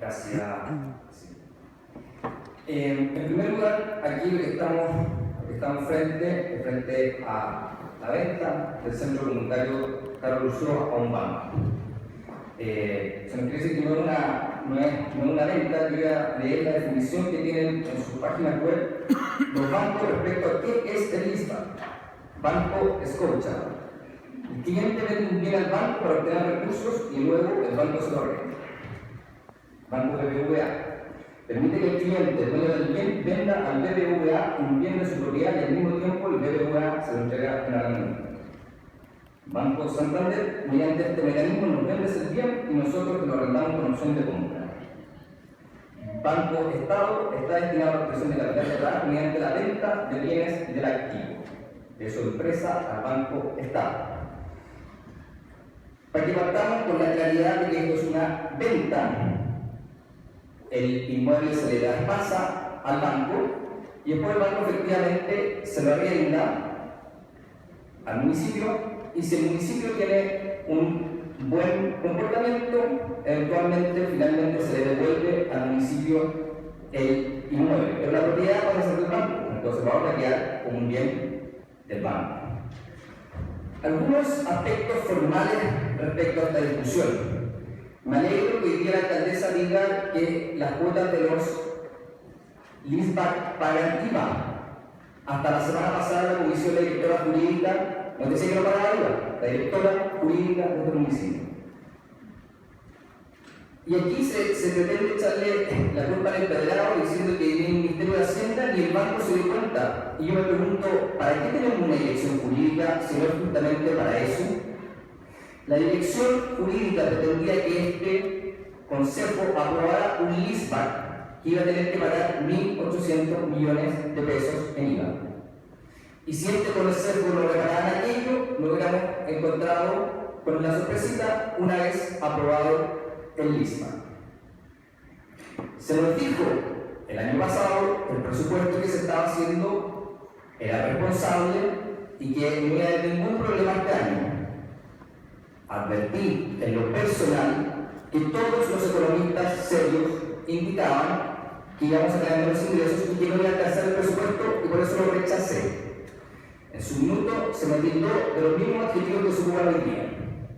Gracias. En primer lugar, aquí lo que estamos frente a la venta del centro comunitario Carlos Lucio a un banco. Se nos quiere decir que no es una venta. Yo voy a leer la definición que tienen en su página web los bancos respecto a qué es el LISBA. Banco Scotia. El cliente vende un bien al banco para obtener recursos y luego el banco se lo revende. Banco BBVA. Permite que el cliente, dueño del bien, venda al BBVA un bien de su propiedad y al mismo tiempo el BBVA se lo entrega en arrendamiento. Banco Santander, mediante este mecanismo nos vendes el bien y nosotros te lo arrendamos con opción de compra. Banco Estado está destinado a la obtención de capital de trabajo mediante la venta de bienes y del activo de su empresa al Banco Estado. Para que partamos con la claridad de que esto es una venta, el inmueble se le traspasa al banco y después el banco efectivamente se lo arrienda al municipio, y si el municipio tiene un buen comportamiento, eventualmente, finalmente se le devuelve al municipio el inmueble. Pero la propiedad pasa a ser del banco, entonces va a quedar como un bien del banco. Algunos aspectos formales respecto a esta discusión. Me alegro que hoy día la alcaldesa diga que las cuotas de los LISBAC pagan IVA. Hasta la semana pasada la comisión de directora jurídica nos decía que no pagaba IVA, la directora jurídica de nuestro municipio. Y aquí se pretende echarle la culpa al empedrado diciendo que ni el Ministerio de Hacienda ni el banco se dio cuenta. Y yo me pregunto, ¿para qué tenemos una dirección jurídica si no es justamente para eso? La dirección jurídica pretendía que este consejo aprobara un LISBAC que iba a tener que pagar 1.800 millones de pesos en IVA. Y si este consejo no repararan aquello, lo hubiéramos encontrado con la sorpresita una vez aprobado el LISBAC. Se nos dijo el año pasado que el presupuesto que se estaba haciendo era responsable y que no iba a haber ningún problema este año. Advertí en lo personal que todos los economistas serios indicaban que íbamos a tener menos ingresos y que no iba a alcanzar el presupuesto, y por eso lo rechacé. En su minuto se me tildó de los mismos adjetivos que se ocupan hoy día,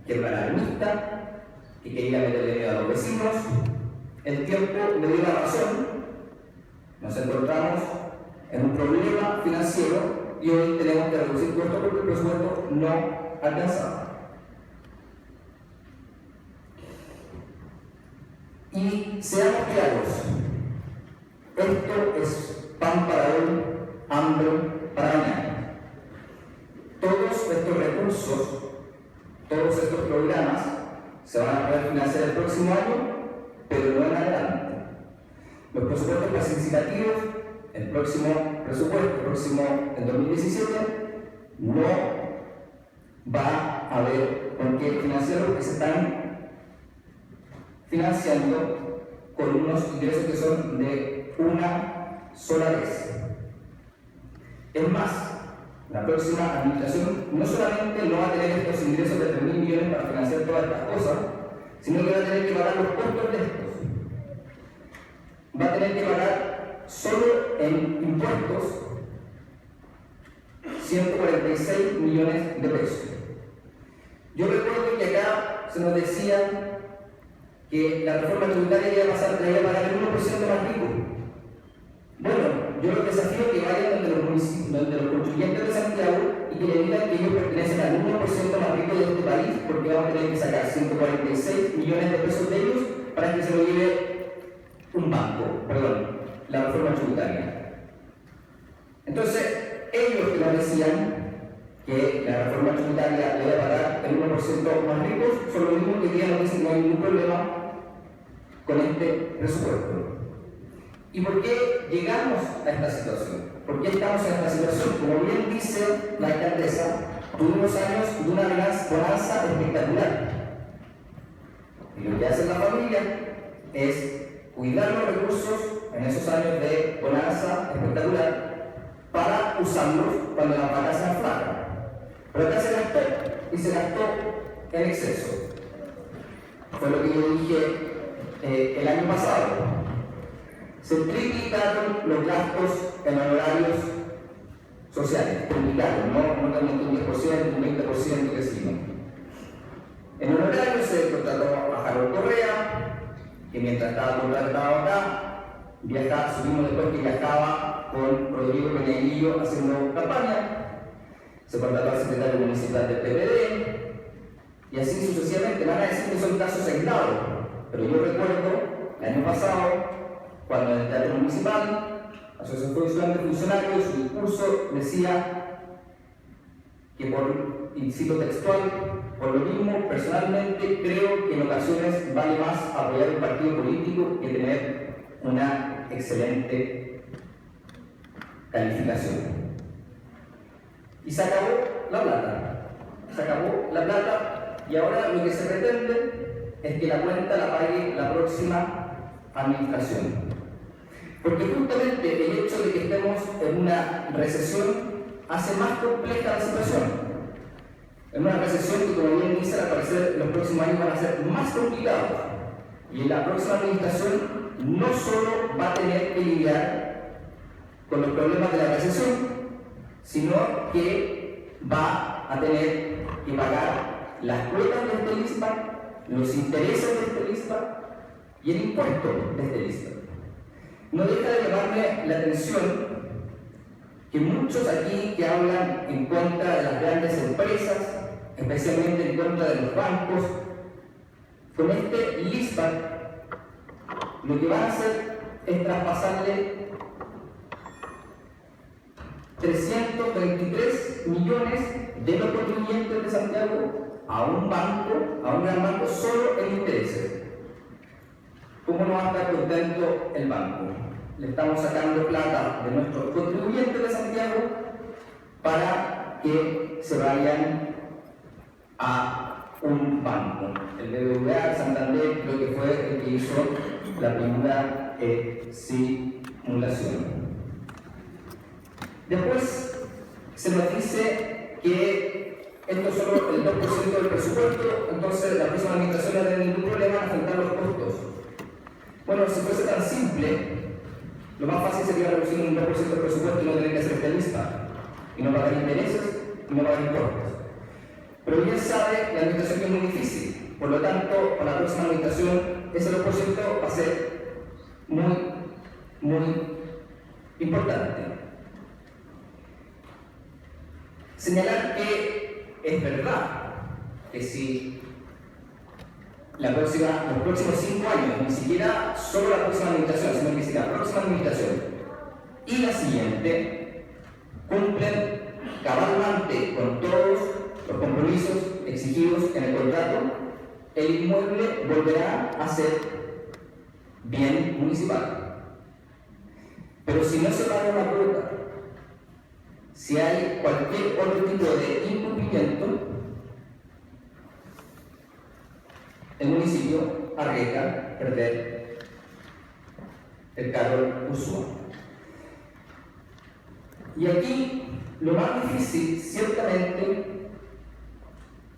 que era una alarmista, que quería meterle miedo a los vecinos. El tiempo me dio la razón. Nos encontramos en un problema financiero y hoy tenemos que reducir costos porque el presupuesto no alcanzaba. Y seamos claros, esto es pan para hoy, hambre para mañana. Todos estos recursos, todos estos programas se van a poder financiar el próximo año, pero no en adelante. Los presupuestos participativos, el próximo presupuesto, en 2017, no va a haber con qué financiar lo que se están financiando con unos ingresos que son de una sola vez. Es más, la próxima administración no solamente no va a tener estos ingresos de 3.000 millones para financiar todas estas cosas, sino que va a tener que pagar los costos de estos. Va a tener que pagar solo en impuestos 146 millones de pesos. Yo recuerdo que acá se nos decía que la reforma tributaria iba a pagar el 1% más rico. Bueno, yo los desafío que vayan donde los contribuyentes de Santiago y que le digan que ellos pertenecen al 1% más rico de este país, porque vamos a tener que sacar 146 millones de pesos de ellos para que se lo lleve la reforma tributaria. Entonces, ellos que nos decían que la reforma tributaria le va a pagar el 1% más ricos, son los mismos que ya nos dicen que no hay ningún problema con este presupuesto. ¿Y por qué llegamos a esta situación? ¿Por qué estamos en esta situación? Como bien dice la alcaldesa, tuvimos años de una bonanza espectacular. Y lo que hace la familia es cuidar los recursos en esos años de bonanza espectacular para usarlos cuando las vacas sean flacas. Pero acá se gastó, y se gastó en exceso. Fue lo que yo dije el año pasado. Se triplicaron los gastos en honorarios sociales, triplicaron, no tanto un 10%, un 20% que sí, ¿no? En honorarios se contrató a Harold Correa, que mientras estaba contratado acá, supimos después que viajaba con Rodrigo Peñailillo haciendo campaña, se contrató al secretario municipal del PPD, y así sucesivamente. Van a decir que son casos aislados, pero yo recuerdo el año pasado, cuando en el Teatro Municipal, la Asociación de Funcionarios, su discurso decía que, y cito textual, por lo mismo, personalmente creo que en ocasiones vale más apoyar un partido político que tener una excelente calificación. Y se acabó la plata. Se acabó la plata y ahora lo que se pretende es que la cuenta la pague la próxima administración. Porque justamente el hecho de que estemos en una recesión hace más compleja la situación. En una recesión que, como bien dice, al parecer los próximos años van a ser más complicados. Y en la próxima administración no solo va a tener que lidiar con los problemas de la recesión, sino que va a tener que pagar las cuotas de este LISPA, los intereses de este LISPA y el impuesto de este LISPA. No deja de llamarme la atención que muchos aquí que hablan en contra de las grandes empresas, especialmente en contra de los bancos, con este LISPA lo que van a hacer es traspasarle 323 millones de los contribuyentes de Santiago a un banco, a un gran banco, solo en intereses. ¿Cómo no va a estar contento el banco? Le estamos sacando plata de nuestros contribuyentes de Santiago para que se vayan a un banco. El BBVA, Santander, creo que fue el que hizo la primera simulación. Después se nos dice que esto es solo el 2% del presupuesto, entonces la próxima administración no tiene ningún problema en afrontar los costos. Bueno, si fuese tan simple, lo más fácil sería reducir un 2% del presupuesto y no tener que hacer esta lista, y no pagar intereses y no pagar impuestos. Pero bien sabe la administración que es muy difícil, por lo tanto, para la próxima administración ese 2% va a ser muy importante. Señalar que es verdad que si los próximos 5 años, ni siquiera solo la próxima administración, sino que si la próxima administración y la siguiente cumplen cabalmente con todos los compromisos exigidos en el contrato, el inmueble volverá a ser bien municipal. Pero si no se paga una cuota, si hay cualquier otro tipo de incumplimiento, el municipio arriesga perder el cargo usual. Y aquí lo más difícil, ciertamente,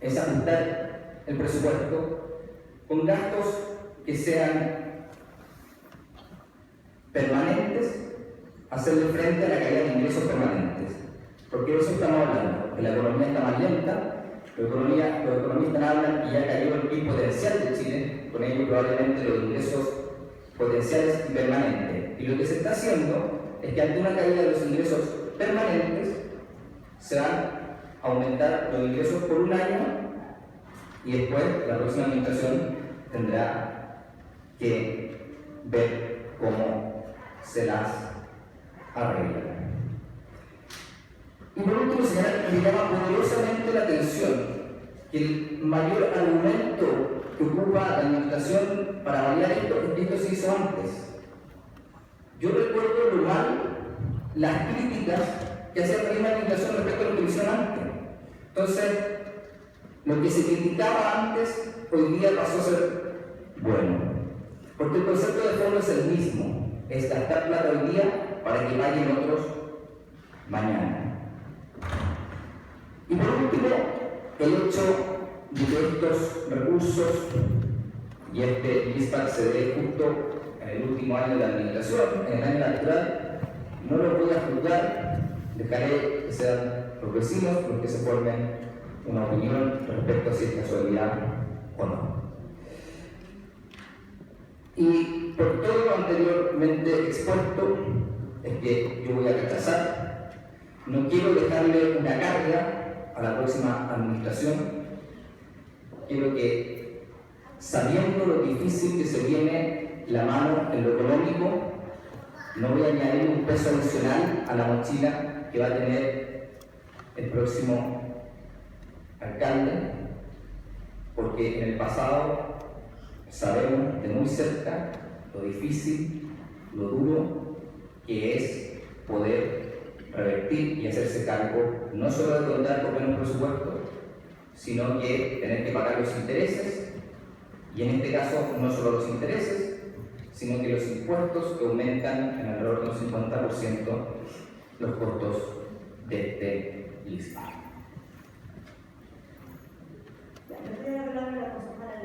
es ajustar el presupuesto con gastos que sean permanentes, hacerle frente a la caída de ingresos permanentes. Porque de eso estamos hablando, que la economía está más lenta. Los economistas hablan que ya cayó el PIB potencial de Chile, con ello probablemente los ingresos potenciales y permanentes. Y lo que se está haciendo es que ante una caída de los ingresos permanentes se van a aumentar los ingresos por un año y después la próxima administración tendrá que ver cómo se las arregla. Y por último, señalar que me llama poderosamente la atención que el mayor argumento que ocupa la administración para variar esto es que esto se hizo antes. Yo recuerdo lo mal las críticas que hacía la misma administración respecto a lo que hicieron antes. Entonces, lo que se criticaba antes, hoy día pasó a ser bueno. Porque el concepto de fondo es el mismo, es gastar plata hoy día para que paguen otros mañana. Y por último, el hecho de que estos recursos y este dispar se dé justo en el último año de administración, en el año electoral. No lo voy a juzgar, dejaré que sean los vecinos los que se formen una opinión respecto a si es casualidad o no. Y por todo lo anteriormente expuesto, es que yo voy a rechazar. No quiero dejarle una carga a la próxima administración. Quiero que, sabiendo lo difícil que se viene la mano en lo económico, no voy a añadir un peso adicional a la mochila que va a tener el próximo alcalde, porque en el pasado sabemos de muy cerca lo difícil, lo duro que es poder revertir y hacerse cargo no solo de contar con menos presupuesto, sino que tener que pagar los intereses, y en este caso no solo los intereses, sino que los impuestos que aumentan en alrededor de un 50% los costos de este ISPA.